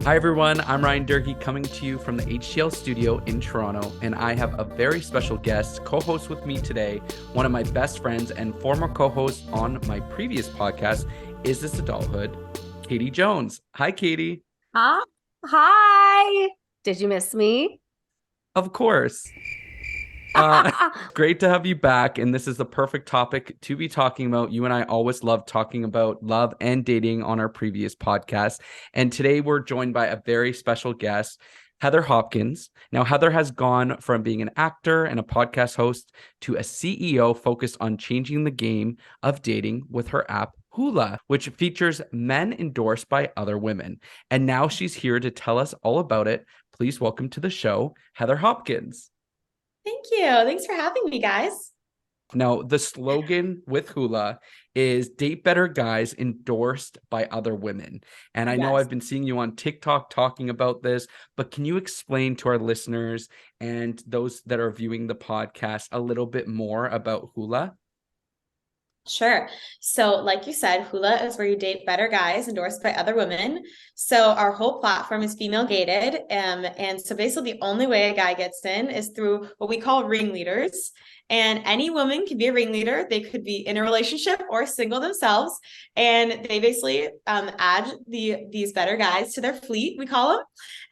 Hi everyone, I'm Ryan Durkee coming to you from the HTL studio in Toronto, and I have a very special guest co-host with me today, one of my best friends and former co-host on my previous podcast, Is This Adulthood, Katie Jones. Hi, Katie. Huh? Hi. Did you miss me? Of course. Uh, Great to have you back, and this is the perfect topic to be talking about. You and I always love talking about love and dating on our previous podcast, and today we're joined by a very special guest, Heather Hopkins. Now, Heather has gone from being an actor and a podcast host to a CEO focused on changing the game of dating with her app Hulah, which features men endorsed by other women. And now she's here to tell us all about it. Please welcome to the show, Heather Hopkins. Thank you. Thanks for having me, guys. Now, the slogan with Hulah is date better guys endorsed by other women. And I know Yes. I've been seeing you on TikTok talking about this, but can you explain to our listeners and those that are viewing the podcast a little bit more about Hulah? Sure. So, like you said, Hula is where you date better guys endorsed by other women. So, our whole platform is female gated. And so, basically, the only way a guy gets in is through what we call ringleaders. And any woman can be a ringleader. They could be in a relationship or single themselves. And they basically add these better guys to their fleet, we call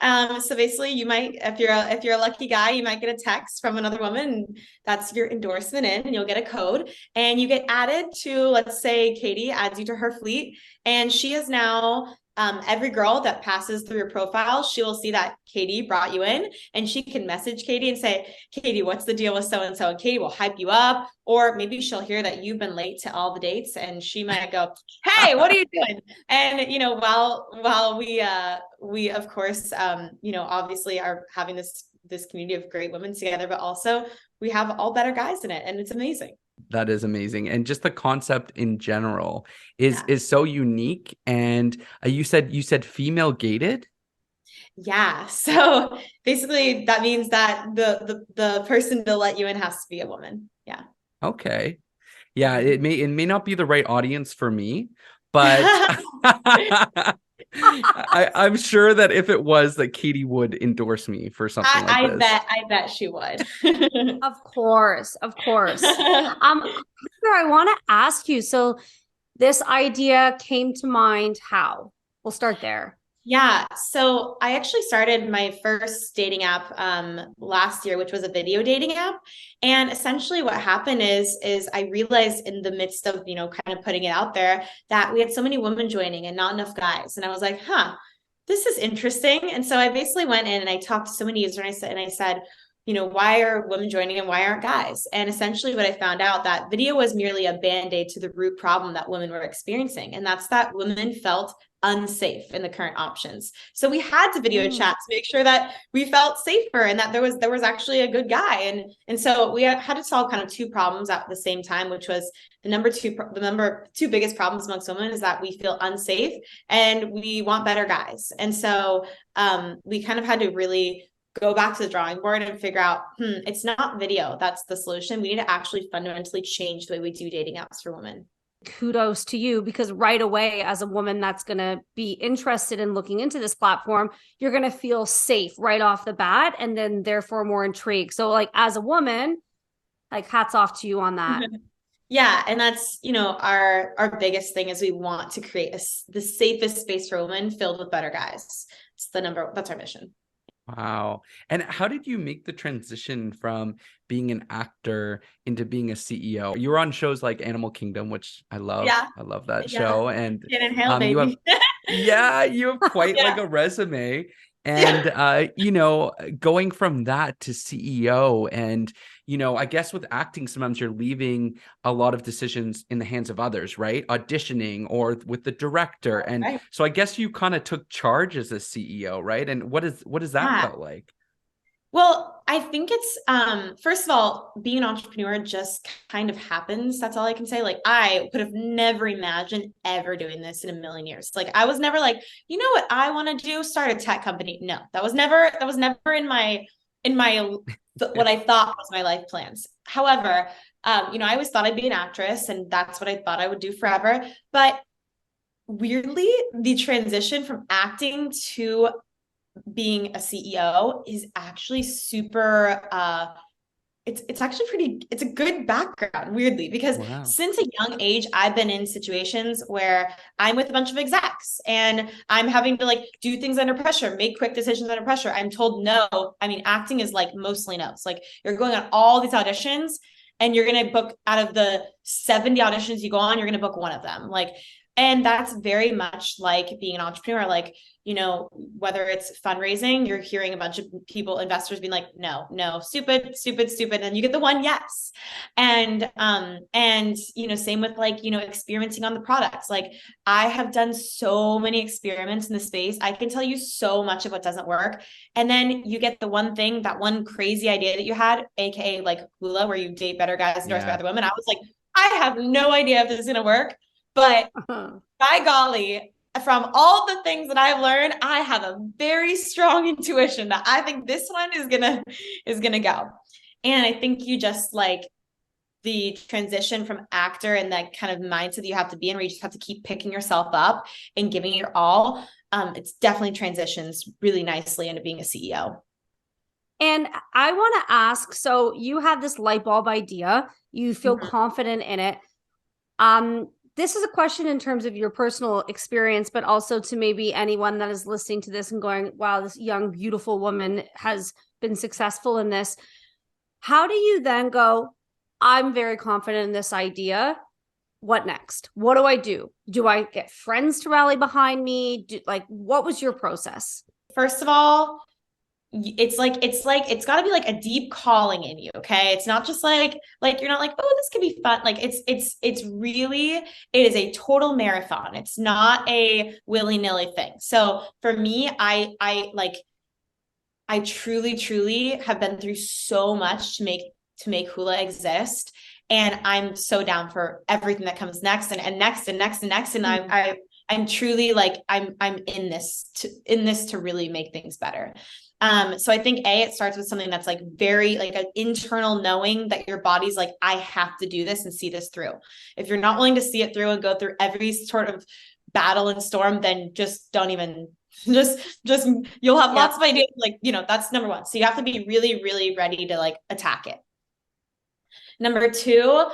them. So basically, you might, if you're a lucky guy, you might get a text from another woman, and that's your endorsement in, and you'll get a code, and you get added to, let's say, Katie adds you to her fleet, and she is now every girl that passes through your profile, she will see that Katie brought you in, and she can message Katie and say, Katie, what's the deal with so-and-so? And Katie will hype you up, or maybe she'll hear that you've been late to all the dates, and she might go, hey, what are you doing? And, while we of course, obviously are having this community of great women together, but also we have all better guys in it, and it's amazing. That is amazing. And just the concept in general is so unique. And you said female gated? Yeah. So basically that means that the person to let you in has to be a woman. Yeah. Okay. Yeah, it may not be the right audience for me, but I'm sure that if it was, that Katie would endorse me for something like I this. bet she would. Of course, of course. Heather, I want to ask you, so this idea came to mind how? We'll start there. Yeah, so I actually started my first dating app last year, which was a video dating app. And essentially what happened is I realized in the midst of, kind of putting it out there that we had so many women joining and not enough guys. And I was like, this is interesting. And so I basically went in and I talked to so many users, and I said, why are women joining and why aren't guys? And essentially what I found out that video was merely a band-aid to the root problem that women were experiencing. And that's that women felt unsafe in the current options. So we had to video chat to make sure that we felt safer and that there was actually a good guy. And so we had to solve kind of two problems at the same time, which was the number two biggest problems amongst women is that we feel unsafe and we want better guys. And so we kind of had to really go back to the drawing board and figure out, it's not video that's the solution. We need to actually fundamentally change the way we do dating apps for women. Kudos to you, because right away, as a woman that's going to be interested in looking into this platform, you're going to feel safe right off the bat, and then therefore more intrigued. So like as a woman, like hats off to you on that. Yeah, and that's, our biggest thing is we want to create the safest space for women filled with better guys. That's our mission. Wow. And how did you make the transition from being an actor into being a CEO? You were on shows like Animal Kingdom, which I love. Yeah. I love that Yeah. show. And Get in hell, you have baby. you have quite like a resume. Yeah. And going from that to CEO, and I guess with acting, sometimes you're leaving a lot of decisions in the hands of others, right? Auditioning or with the director. And Right. so I guess you kind of took charge as a CEO, right? And what does that Yeah. felt like? Well, I think it's first of all, being an entrepreneur just kind of happens. That's all I can say. Like I could have never imagined ever doing this in a million years. Like I was never like, you know what I want to do? Start a tech company. No, that was never in my what I thought was my life plans. However, I always thought I'd be an actress and that's what I thought I would do forever. But weirdly, the transition from acting to being a CEO is actually super it's actually it's a good background, weirdly, because Wow. since a young age, I've been in situations where I'm with a bunch of execs and I'm having to like do things under pressure, make quick decisions under pressure. I'm told no. I mean, acting is like mostly no's. Like you're going on all these auditions and you're going to book out of the 70 auditions you go on, you're going to book one of them. Like, and that's very much like being an entrepreneur. Like, you know, whether it's fundraising, you're hearing a bunch of people, investors being like, no, no, stupid, stupid, stupid. And you get the one yes. And, you know, same with like, you know, experimenting on the products. Like I have done so many experiments in the space. I can tell you so much of what doesn't work. And then you get the one thing, that one crazy idea that you had, AKA like Hulah, where you date better guys endorsed by other women. I was like, I have no idea if this is going to work, but by golly, from all the things that I've learned, I have a very strong intuition that I think this one is gonna go. And I think you just like the transition from actor and that kind of mindset that you have to be in, where you just have to keep picking yourself up and giving it your all. It's definitely transitions really nicely into being a CEO. And I want to ask, so you have this light bulb idea, you feel confident in it. This is a question in terms of your personal experience, but also to maybe anyone that is listening to this and going, wow, this young, beautiful woman has been successful in this. How do you then go, I'm very confident in this idea. What next? What do I do? Do I get friends to rally behind me? What was your process? First of all, it's got to be like a deep calling in you. Okay. It's not just like you're not like, oh, this could be fun. Like it's really, it is a total marathon. It's not a willy-nilly thing. So for me, I truly have been through so much to make Hulah exist. And I'm so down for everything that comes next and next and next and next. And I'm truly like, I'm in this to really make things better. So I think it starts with something that's like very like an internal knowing that your body's like, I have to do this and see this through. If you're not willing to see it through and go through every sort of battle and storm, then just don't even just you'll have lots of ideas. Like, you know, that's number one. So you have to be really, really ready to like attack it. Number two,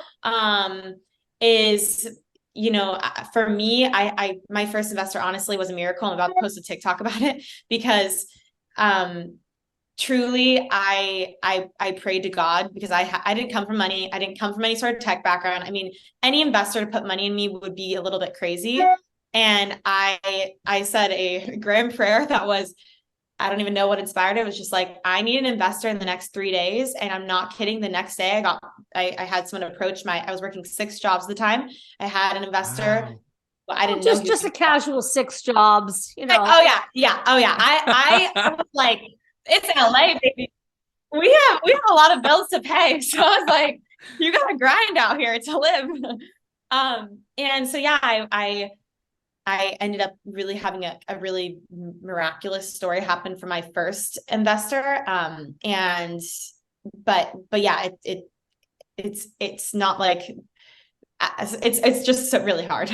is, you know, for me, my first investor honestly was a miracle. I'm about to post a TikTok about it because, truly I prayed to God because I didn't come from money. I didn't come from any sort of tech background. I mean, any investor to put money in me would be a little bit crazy. And I said a grand prayer that was, I don't even know what inspired it. It was just like, I need an investor in the next 3 days. And I'm not kidding. The next day I had someone approach I was working 6 jobs at the time. I had an investor. Wow. I didn't know. Just a casual 6 jobs, you know. Oh yeah. Yeah. Oh yeah. I was like, it's LA, baby. We have a lot of bills to pay. So I was like, you got to grind out here to live. And so, yeah, I ended up really having a really miraculous story happen for my first investor. But yeah, it's not like, it's just so really hard.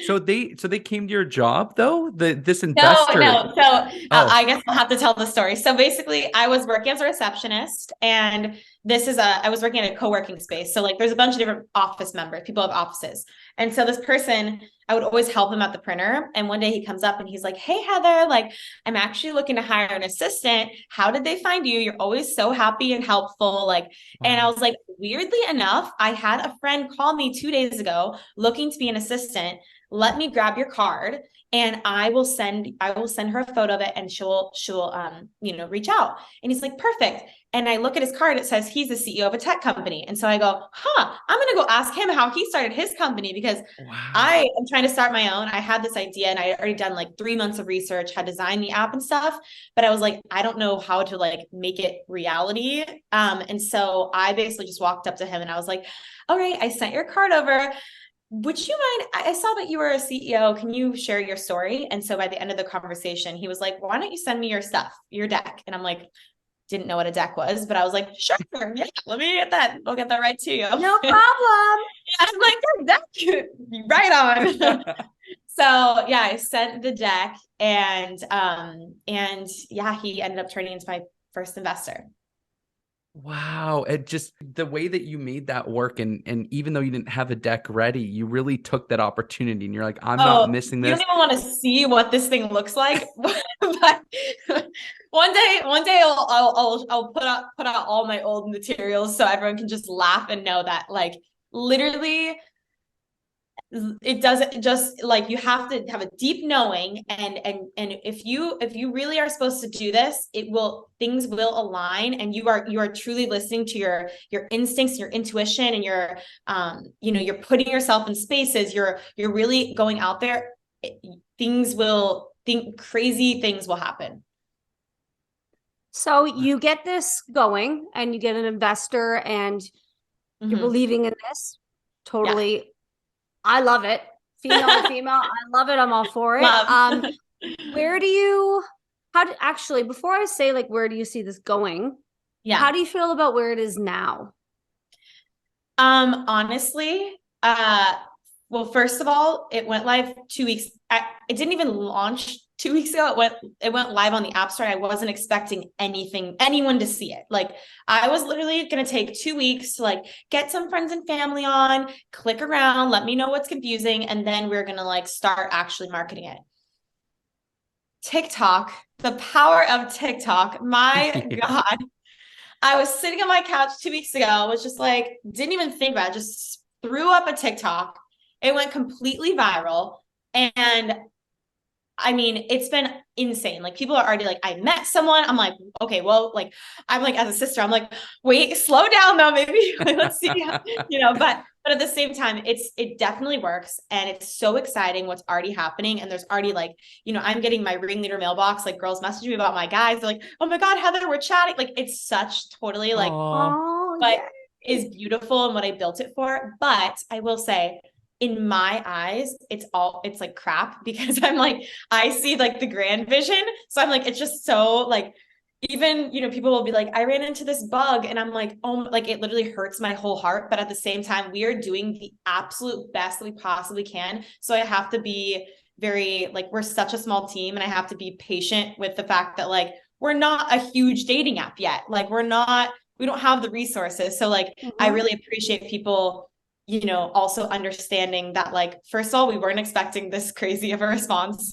So they came to your job though? This investor? No. So I guess I'll have to tell the story. So basically, I was working as a receptionist, and I was working in a co-working space. So like, there's a bunch of different office members. People have offices, and so this person, I would always help him at the printer. And one day he comes up and he's like, "Hey Heather, like I'm actually looking to hire an assistant. How did they find you? You're always so happy and helpful." Like, wow. And I was like, weirdly enough, I had a friend call me 2 days ago looking to be an assistant. Let me grab your card and I will send her a photo of it, and she'll reach out. And he's like, perfect. And I look at his card, it says he's the CEO of a tech company. And so I go, I'm going to go ask him how he started his company, because wow. I am trying to start my own. I had this idea and I had already done like 3 months of research, had designed the app and stuff, but I was like, I don't know how to like make it reality. And so I basically just walked up to him and I was like, all right, I sent your card over. Would you mind? I saw that you were a CEO. Can you share your story? And so by the end of the conversation, he was like, why don't you send me your stuff, your deck? And I'm like, didn't know what a deck was, but I was like, sure. Yeah, let me get that. We'll get that right to you. No problem. I'm like, deck, right on. So yeah, I sent the deck and yeah, he ended up turning into my first investor. Wow. It just the way that you made that work, and even though you didn't have a deck ready, you really took that opportunity and you're like, I'm not Oh, missing you don't this. even want to see what this thing looks like. But one day I'll put out all my old materials so everyone can just laugh and know that like literally it doesn't just like you have to have a deep knowing and if you really are supposed to do this, it will things will align and you are truly listening to your instincts, your intuition, and your you're putting yourself in spaces, you're really going out there, things will think crazy things will happen. So you get this going and you get an investor and you're believing in this. Totally. Yeah. I love it. Female to female. I love it. I'm all for it. Love. Where do you, actually, before I say like, where do you see this going? Yeah. How do you feel about where it is now? Honestly, well, first of all, it went live 2 weeks. It didn't even launch 2 weeks ago. It went live on the App Store. I wasn't expecting anyone to see it. Like I was literally going to take 2 weeks to like get some friends and family on, click around, let me know what's confusing. And then we're going to like start actually marketing it. TikTok, the power of TikTok. My God. I was sitting on my couch 2 weeks ago, was just like, didn't even think about it, just threw up a TikTok. It went completely viral. And I mean, it's been insane. Like people are already like, I met someone. I'm like, okay, well, like, I'm like, as a sister, I'm like, wait, slow down though. Maybe let's see, but at the same time, it definitely works. And it's so exciting what's already happening. And there's already like, I'm getting my ringleader mailbox, like girls messaging me about my guys. They're like, oh my God, Heather, we're chatting. Like it's such totally like, but is beautiful and what I built it for. But I will say, in my eyes, it's like crap because I'm like, I see like the grand vision. So I'm like, it's just so like, even, people will be like, I ran into this bug and I'm like, oh, like it literally hurts my whole heart. But at the same time, we are doing the absolute best that we possibly can. So I have to be very like, we're such a small team and I have to be patient with the fact that like, we're not a huge dating app yet. Like we don't have the resources. So like, I really appreciate people also understanding that like, first of all, we weren't expecting this crazy of a response.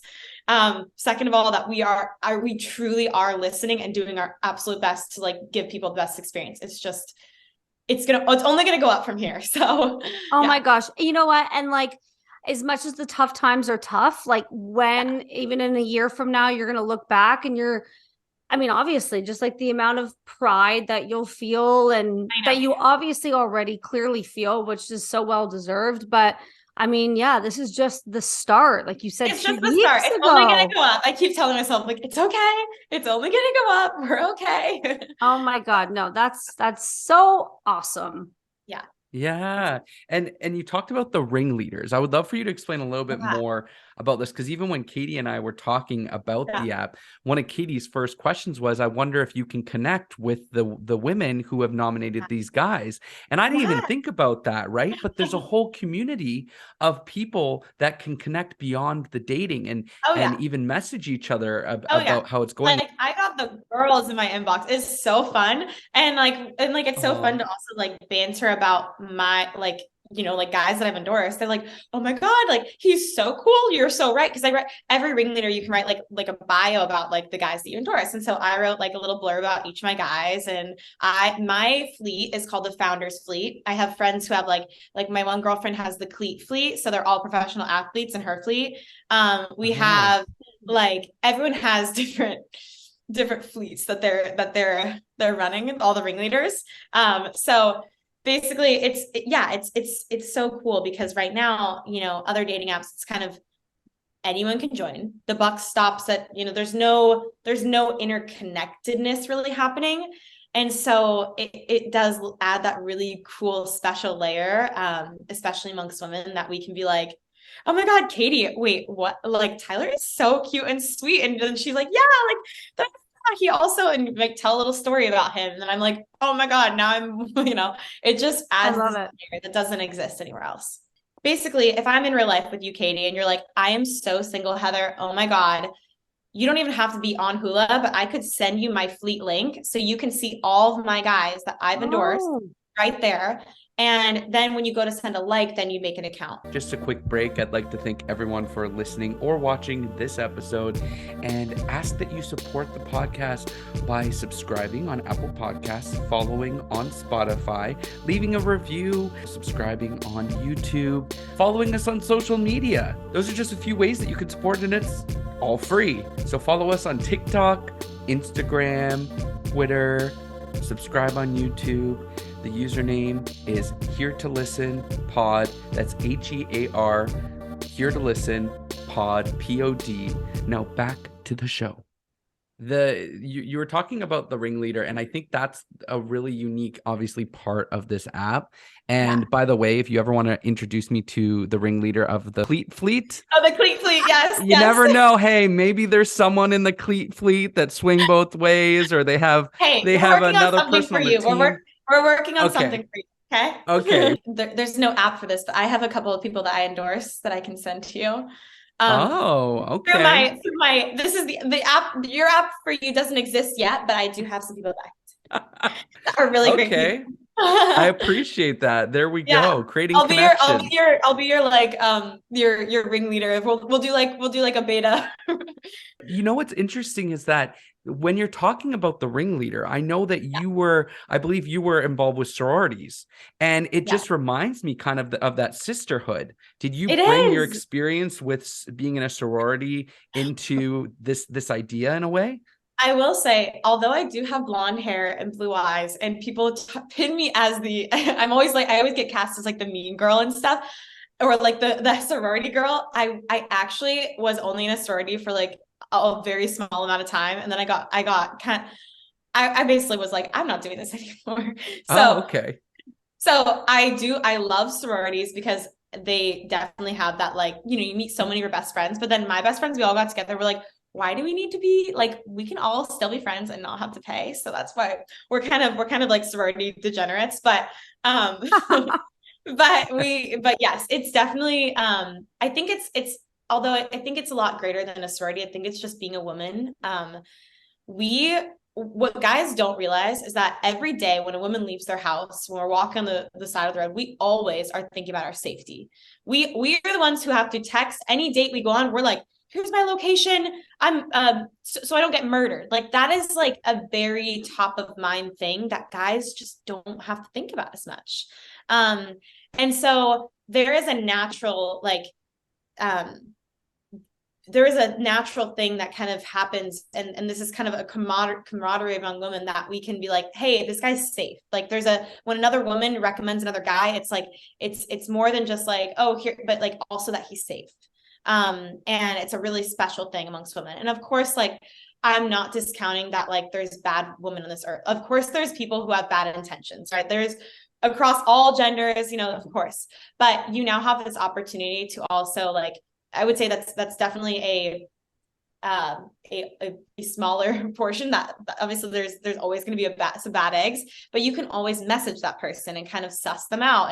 Second of all, that we truly are listening and doing our absolute best to like give people the best experience. It's only gonna go up from here. So oh my gosh. You know what? And like as much as the tough times are tough, like when even in a year from now, you're gonna look back and I mean, obviously, just like the amount of pride that you'll feel and that you obviously already clearly feel, which is so well deserved. But I mean, yeah, this is just the start. Like you said, it's just the start. It's only going to go up. I keep telling myself, like, it's okay. It's only going to go up. We're okay. Oh my God. No, that's so awesome. Yeah. Yeah. And you talked about the ringleaders. I would love for you to explain a little bit more about this, because even when Katie and I were talking about the app, one of Katie's first questions was, I wonder if you can connect with the women who have nominated these guys. And I didn't even think about that, right? But there's a whole community of people that can connect beyond the dating and even message each other about how it's going. Like I got the girls in my inbox. It's so fun. And it's so fun to also like banter about my like guys that I've endorsed. They're like, oh my God, like he's so cool. You're so right. Cause I read every ringleader, you can write like a bio about like the guys that you endorse. And so I wrote like a little blurb about each of my guys. And my fleet is called the Founders Fleet. I have friends who have like my one girlfriend has the Cleat Fleet. So they're all professional athletes in her fleet. We have like, everyone has different fleets that they're running, all the ringleaders. So basically it's so cool because right now, other dating apps, it's kind of anyone can join. The buck stops at, there's no interconnectedness really happening. And so it does add that really cool special layer, especially amongst women, that we can be like, oh my God, Katie, wait, what? Like Tyler is so cute and sweet. And then she's like, yeah, like he also, and like tell a little story about him. And then I'm like, oh my God, now I'm, it just adds this layer that doesn't exist anywhere else. basically, if I'm in real life with you, Katie, and you're like, I am so single, Heather. Oh my God. You don't even have to be on Hula, but I could send you my fleet link so you can see all of my guys that I've endorsed right there. And then when you go to send a like, then you make an account. Just a quick break. I'd like to thank everyone for listening or watching this episode and ask that you support the podcast by subscribing on Apple Podcasts, following on Spotify, leaving a review, subscribing on YouTube, following us on social media. Those are just a few ways that you can support, and it's all free. So follow us on TikTok, Instagram, Twitter, subscribe on YouTube. The username is Here to Listen Pod. That's HEAR, Here to Listen Pod, POD. Now back to the show. You were talking about the ringleader, and I think that's a really unique, obviously, part of this app. And by the way, if you ever want to introduce me to the ringleader of the Cleat Fleet. Oh, the Cleat Fleet, yes. You never know. Hey, maybe there's someone in the Cleat Fleet that swing both ways, or they have another person on the team. We're working on something for you. Okay. Okay. There's no app for this, but I have a couple of people that I endorse that I can send to you. Okay. Through my this is the app. Your app for you doesn't exist yet, but I do have some people that are really great people. I appreciate that. There we go. Creating connection. I'll be your like your ringleader. We'll do like a beta. You know what's interesting is that when you're talking about the ringleader, I know that I believe you were involved with sororities, and it just reminds me kind of that sisterhood. Did you bring your experience with being in a sorority into this idea in a way? I will say, although I do have blonde hair and blue eyes, and people pin me as I always get cast as like the mean girl and stuff, or like the sorority girl. I actually was only in a sorority for like a very small amount of time, and then I basically was like, I'm not doing this anymore. Okay. So I love sororities because they definitely have that, like, you meet so many of your best friends, but then my best friends, we all got together. We're like, why do we need to be like, we can all still be friends and not have to pay. So that's why we're kind of like sorority degenerates, but but yes, it's definitely I think it's although I think it's a lot greater than a sorority. I think it's just being a woman. What guys don't realize is that every day when a woman leaves their house, when we're walking on the side of the road, we always are thinking about our safety. We are the ones who have to text any date we go on. We're like, here's my location. I'm so I don't get murdered. Like, that is like a very top of mind thing that guys just don't have to think about as much. And so there is a natural thing that kind of happens, and this is kind of a camaraderie among women, that we can be like, hey, this guy's safe. Like, when another woman recommends another guy, it's like it's more than just like, oh, here, but like also that he's safe. And it's a really special thing amongst women. And of course, like, I'm not discounting that, like, there's bad women on this earth. Of course, there's people who have bad intentions, right? There's across all genders, of course, but you now have this opportunity to also, like, I would say that's definitely a smaller portion. That obviously there's always going to be some bad eggs, but you can always message that person and kind of suss them out.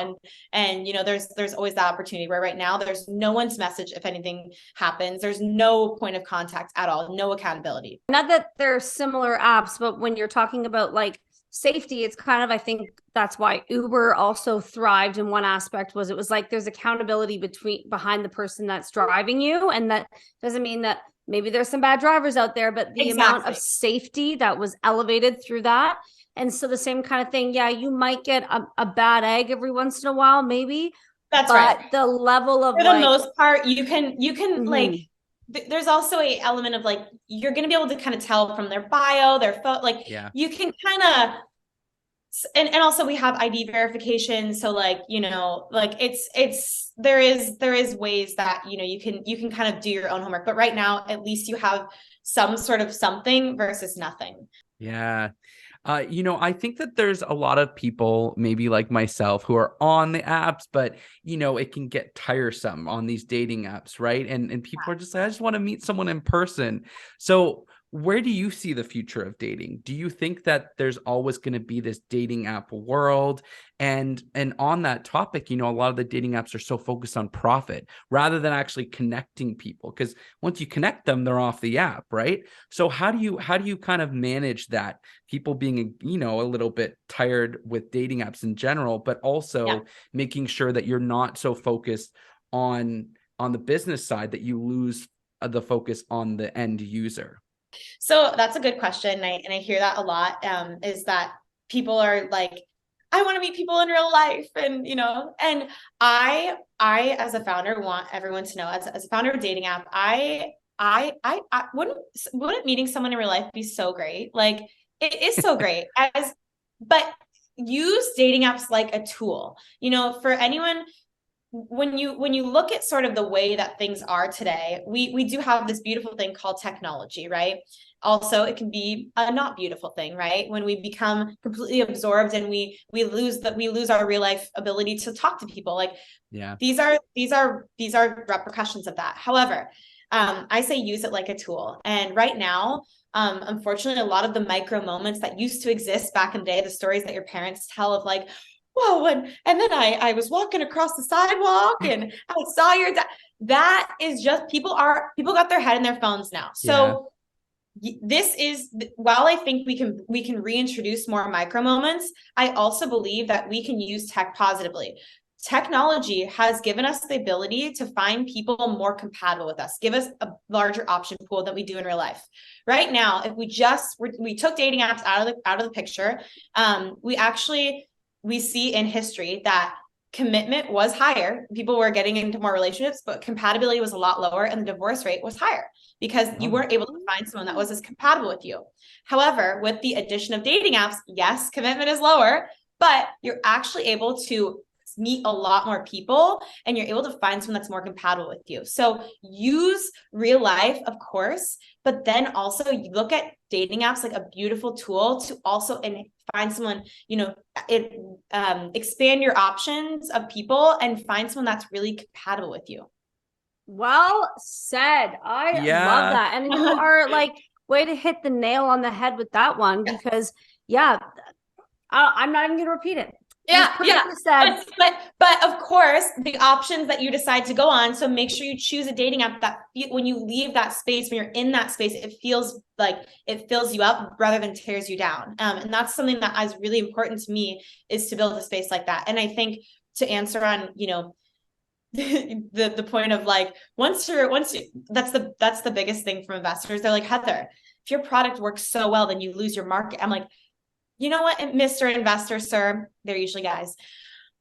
And there's always that opportunity, where right now there's no one's message. If anything happens, there's no point of contact at all, no accountability. Not that they're similar apps, but when you're talking about like safety, it's kind of, I think that's why Uber also thrived in one aspect, was it was like there's accountability behind the person that's driving you. And that doesn't mean that maybe there's some bad drivers out there, but the amount of safety that was elevated through that. And so the same kind of thing, you might get a bad egg every once in a while, maybe. That's right. But the level of, for the most part, you can like, there's also a element of like, you're going to be able to kind of tell from their bio, their photo, like, you can kind of, and also we have ID verification. So like, like there is ways that, you can kind of do your own homework, but right now, at least you have some sort of something versus nothing. Yeah. I think that there's a lot of people, maybe like myself, who are on the apps, but it can get tiresome on these dating apps, right? And people are just like, I just want to meet someone in person. So where do you see the future of dating? Do you think that there's always going to be this dating app world? And on that topic, a lot of the dating apps are so focused on profit rather than actually connecting people. Because once you connect them, they're off the app, right? So how do you kind of manage that? People being, a little bit tired with dating apps in general, but also making sure that you're not so focused on the business side that you lose the focus on the end user. So that's a good question. And I hear that a lot, is that people are like, I want to meet people in real life. And, and I, as a founder, want everyone to know, as a founder of a dating app, I wouldn't meeting someone in real life be so great? Like, it is so great but use dating apps like a tool, for anyone. When you look at sort of the way that things are today, we do have this beautiful thing called technology, right? Also, it can be a not beautiful thing, right? When we become completely absorbed and we lose our real life ability to talk to people. Like, these are repercussions of that. However, I say use it like a tool. And right now, unfortunately, a lot of the micro moments that used to exist back in the day, the stories that your parents tell of like, whoa, and then I was walking across the sidewalk and I saw your dad. That is just people got their head in their phones now. So this is, while I think we can reintroduce more micro moments, I also believe that we can use tech positively. Technology has given us the ability to find people more compatible with us, give us a larger option pool than we do in real life. Right now, if we took dating apps out of the picture, we see in history that commitment was higher. People were getting into more relationships, but compatibility was a lot lower and the divorce rate was higher because you weren't able to find someone that was as compatible with you. However, with the addition of dating apps, yes, commitment is lower, but you're actually able to meet a lot more people and you're able to find someone that's more compatible with you. So use real life, of course, but then also you look at dating apps like a beautiful tool to also find someone, expand your options of people and find someone that's really compatible with you. Well said. I love that. And you are like, way to hit the nail on the head with that one, because I'm not even going to repeat it. Said. But of course, the options that you decide to go on. So make sure you choose a dating app that when you leave that space, when you're in that space, it feels like it fills you up rather than tears you down. And that's something that is really important to me, is to build a space like that. And I think to answer on, the point of like, once you that's the biggest thing from investors. They're like, Heather, if your product works so well, then you lose your market. I'm like, you know what, Mr. Investor, sir, they're usually guys.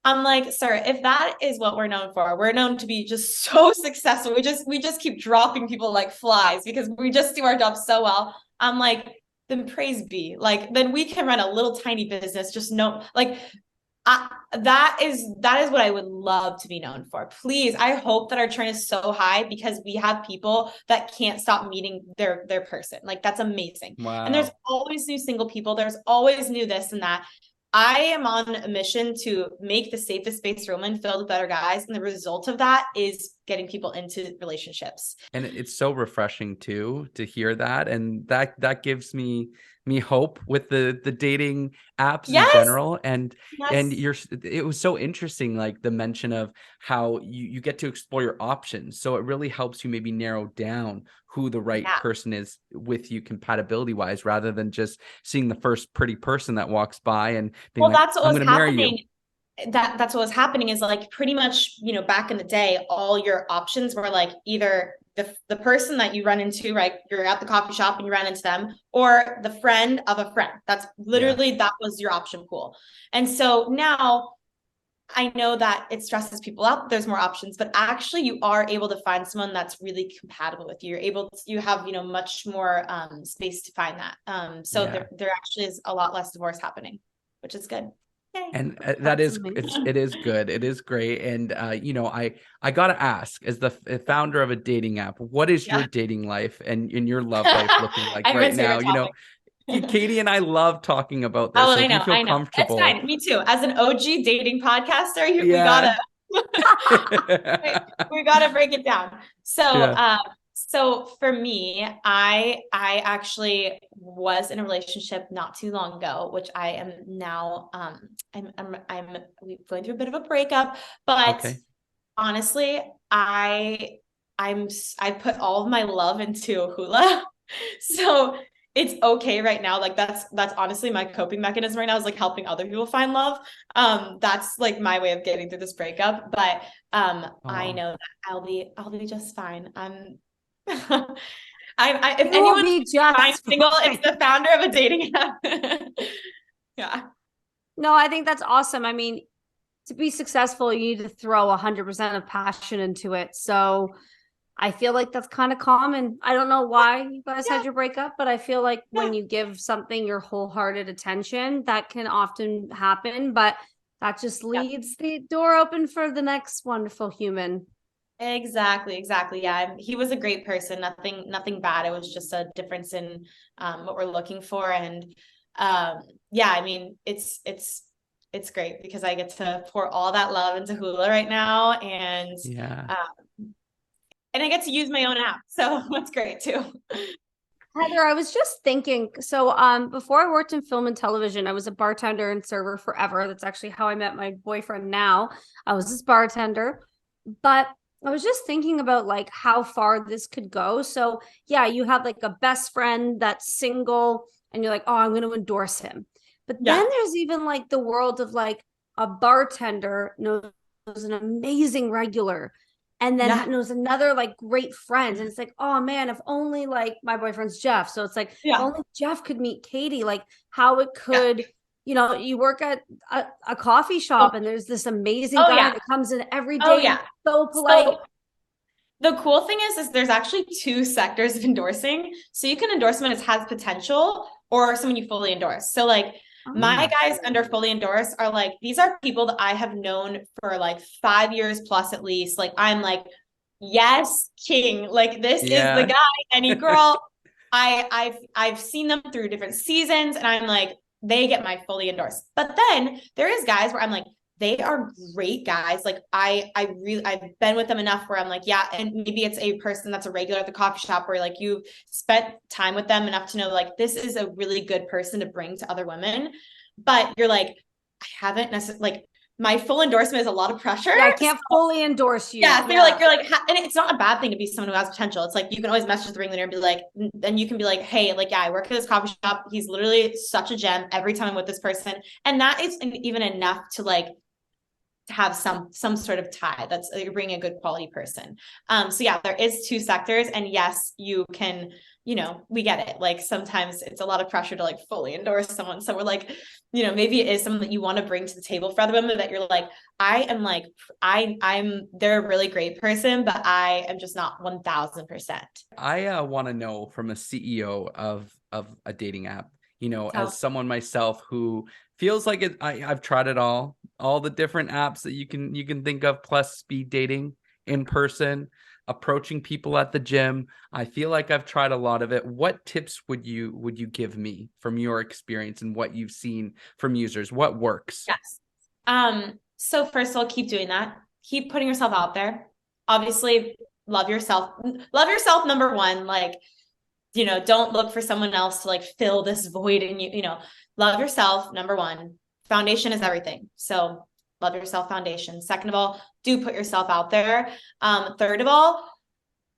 I'm like, sir, if that is what we're known for, we're known to be just so successful. We just keep dropping people like flies because we just do our job so well. I'm like, then praise be. Like, then we can run a little tiny business. Just know, like, that is what I would love to be known for. Please, I hope that our churn is so high because we have people that can't stop meeting their person. Like, that's amazing. Wow. And there's always new single people. There's always new this and that. I am on a mission to make the safest space for women filled with better guys. And the result of that is getting people into relationships. And it's so refreshing too, to hear that. And that gives me hope with the dating apps in general. And it was so interesting, like the mention of how you get to explore your options. So it really helps you maybe narrow down who the right person is with you compatibility wise, rather than just seeing the first pretty person that walks by and being like, that's what I'm was going to marry happening. you. That's what was happening, is like pretty much, back in the day, all your options were like either the person that you run into, right? You're at the coffee shop and you run into them, or the friend of a friend. That's literally, that was your option pool. And so now I know that it stresses people out. There's more options, but actually you are able to find someone that's really compatible with you. You have, much more space to find that. So there actually is a lot less divorce happening, which is good. Yay. And it is good. It is great. And, I got to ask, as the founder of a dating app, what is your dating life and your love life looking like right now? Katie and I love talking about this. So if you feel comfortable. It's fine. Me too. As an OG dating podcaster, we gotta break it down. So So for me, I actually was in a relationship not too long ago, which I am now I'm going through a bit of a breakup, but Okay. honestly, I put all of my love into Hula. So it's okay right now. Like that's honestly my coping mechanism right now, is like helping other people find love. That's like my way of getting through this breakup. But I Oh, know that I'll be just fine. If You will anyone's be fine just single, it's fine. the founder of a dating app. Yeah. No, I think that's awesome. I mean, to be successful, you need to throw 100% of passion into it. So I feel like that's kind of common. I don't know why you guys Yeah. had your breakup, but I feel like Yeah. when you give something your wholehearted attention, that can often happen. But that just Yeah. leaves the door open for the next wonderful human. Exactly. Yeah, he was a great person. Nothing bad. It was just a difference in what we're looking for. And yeah, I mean, it's great because I get to pour all that love into Hula right now, yeah. and I get to use my own app, so that's great too. Heather, I was just thinking, so before I worked in film and television, I was a bartender and server forever. That's actually how I met my boyfriend now. I was this bartender, but I was just thinking about like how far this could go. So, yeah, you have like a best friend that's single and you're like, "Oh, I'm going to endorse him." But then Yeah, there's even like the world of like a bartender knows an amazing regular and then yeah, knows another like great friend. And it's like, oh man, if only like my boyfriend's Jeff. So it's like, if yeah, only Jeff could meet Katie, like how it yeah. could, you work at a coffee Oh, shop and there's this amazing oh guy yeah, that comes in every oh day and yeah. so polite. So the cool thing is there's actually two sectors of endorsing. So you can endorse someone as has potential or someone you fully endorse. So like my Mm. guys under fully endorsed are like, these are people that I have known for like 5 years plus at least. Like I'm like, yes, king. Like this is the Yeah. guy, any girl. I've seen them through different seasons and I'm like, they get my fully endorsed. But then there is guys where I'm like, they are great guys. Like I've been with them enough where I'm like, yeah, and maybe it's a person that's a regular at the coffee shop where like you've spent time with them enough to know like this is a really good person to bring to other women. But you're like, I haven't necessarily like my full endorsement is a lot of pressure. Yeah, I can't fully endorse you. Yeah, so you're like, and it's not a bad thing to be someone who has potential. It's like you can always message the ringleader and be like, then you can be like, hey, like, yeah, I work at this coffee shop. He's literally such a gem every time I'm with this person, and that is even enough to like to have some sort of tie that's you're bringing a good quality person. So yeah, there is two sectors, and yes, you can, we get it. Like sometimes it's a lot of pressure to like fully endorse someone. So we're like, maybe it is something that you want to bring to the table for other women that you're like, I am like, I'm they're a really great person, but I am just not 1000%. I want to know from a CEO of a dating app, So as someone myself who feels like I've tried it all the different apps that you can think of, plus speed dating in person, approaching people at the gym. I feel like I've tried a lot of it. What tips would you give me from your experience and what you've seen from users? What works? yes. So first of all, keep doing that. Keep putting yourself out there. Obviously, love yourself. Love yourself, number one. Like, don't look for someone else to like fill this void in you. Love yourself, number one. Foundation is everything. So love yourself, foundation. Second of all, do put yourself out there. Third of all,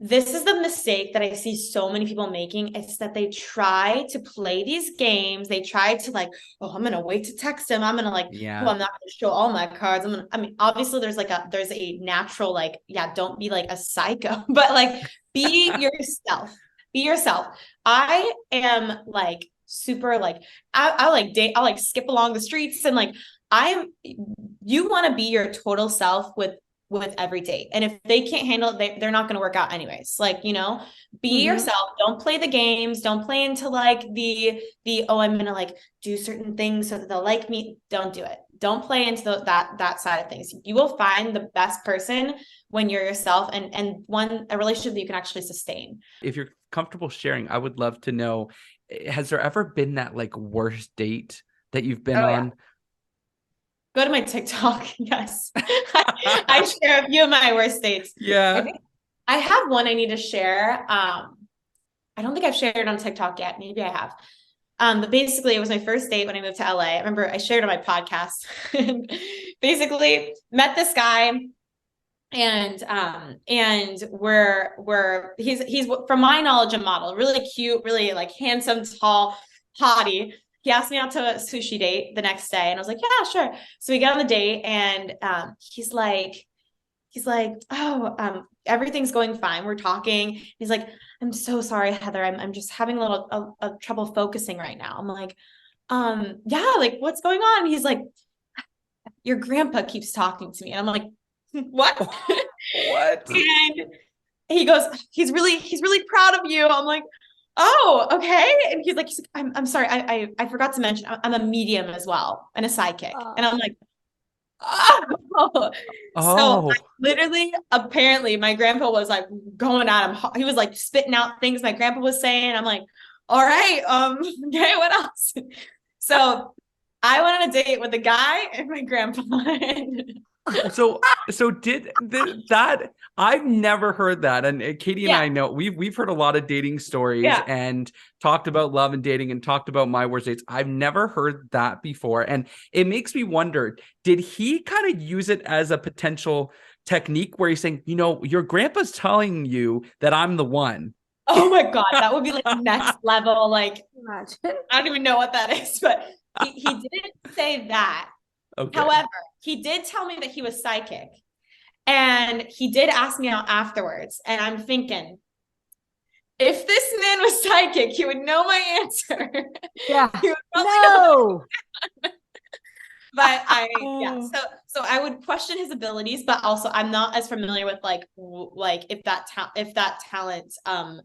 this is the mistake that I see so many people making. It's that they try to play these games. They try to like, oh, I'm gonna wait to text him. I'm gonna like, oh, Yeah. I'm not gonna show all my cards. I mean, obviously there's a natural, like, yeah, don't be like a psycho, but like be yourself. Be yourself. I am like super like I like date, I'll like skip along the streets and like you want to be your total self with every date. And if they can't handle it, they're not going to work out anyways. Like, be Mm-hmm. yourself. Don't play the games. Don't play into like oh, I'm going to like do certain things so that they'll like me. Don't do it. Don't play into that side of things. You will find the best person when you're yourself and a relationship that you can actually sustain. If you're comfortable sharing, I would love to know, has there ever been that like worst date that you've been Oh yeah. on? Go to my TikTok. Yes. I share a few of my worst dates. I Yeah. think I have one I need to share. I don't think I've shared it on TikTok yet. Maybe I have. But basically, it was my first date when I moved to LA. I remember I shared on my podcast. Basically, met this guy, and he's from my knowledge a model, really cute, really like handsome, tall, hottie. He asked me out to a sushi date the next day, and I was like, yeah, sure. So we get on the date, and he's like, oh, everything's going fine. We're talking. He's like, I'm so sorry, Heather. I'm just having a little trouble focusing right now. I'm like, yeah, like what's going on? He's like, your grandpa keeps talking to me. And I'm like, what? What? And he goes, he's really proud of you. I'm like, oh, okay. And he's like, I'm sorry. I forgot to mention, I'm a medium as well and a sidekick. And I'm like, oh. So Oh. literally, apparently my grandpa was like going at him. He was like spitting out things my grandpa was saying. I'm like, all right, okay, what else? So I went on a date with a guy and my grandpa. So did that? I've never heard that. And Katie and I know we've heard a lot of dating stories and talked about love and dating and talked about my worst dates. I've never heard that before. And it makes me wonder, did he kind of use it as a potential technique where he's saying, your grandpa's telling you that I'm the one? Oh my God, that would be like next level. Like, Imagine. I don't even know what that is, but he didn't say that. Okay. However, he did tell me that he was psychic, and he did ask me out afterwards. And I'm thinking, if this man was psychic, he would know my answer. Yeah. No. But so I would question his abilities, but also I'm not as familiar with like if that talent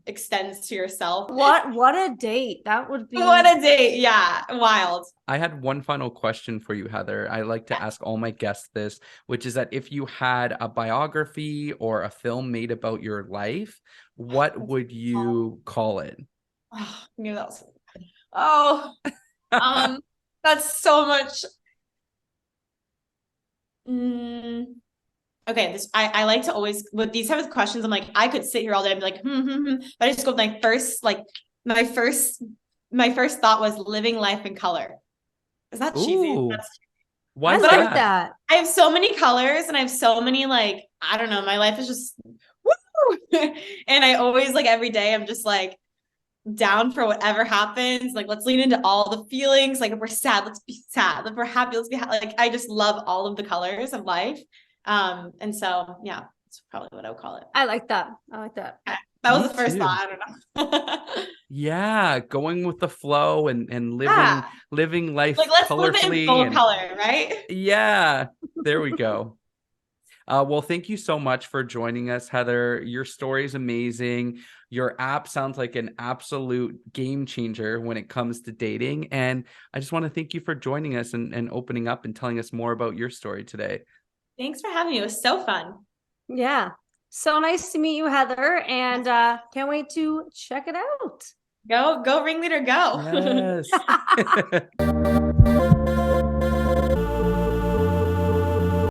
extends to yourself. What a date that would be. What a date. Yeah, wild. I had one final question for you, Heather. I like to ask all my guests this, which is that if you had a biography or a film made about your life, what would you call it? Oh, I knew that was that's so much. Okay, I like to always with these types of questions. I'm like, I could sit here all day and be like, but I just go with my first thought was living life in color. Is that cheesy? Why I like that. I have so many colors and I have so many like, I don't know, my life is just woo. And I always like every day I'm just like down for whatever happens. Like, let's lean into all the feelings. Like, if we're sad, let's be sad. If we're happy, let's be happy. Like, I just love all of the colors of life. And so, yeah, that's probably what I would call it. I like that. That was the first thought. I don't know. Yeah, going with the flow and living life like, let's colorfully. Live in full color, right? Yeah, there we go. Well, thank you so much for joining us, Heather. Your story is amazing. Your app sounds like an absolute game changer when it comes to dating. And I just want to thank you for joining us and opening up and telling us more about your story today. Thanks for having me. It was so fun. Yeah. So nice to meet you, Heather. And can't wait to check it out. Go ringleader, go. Yes.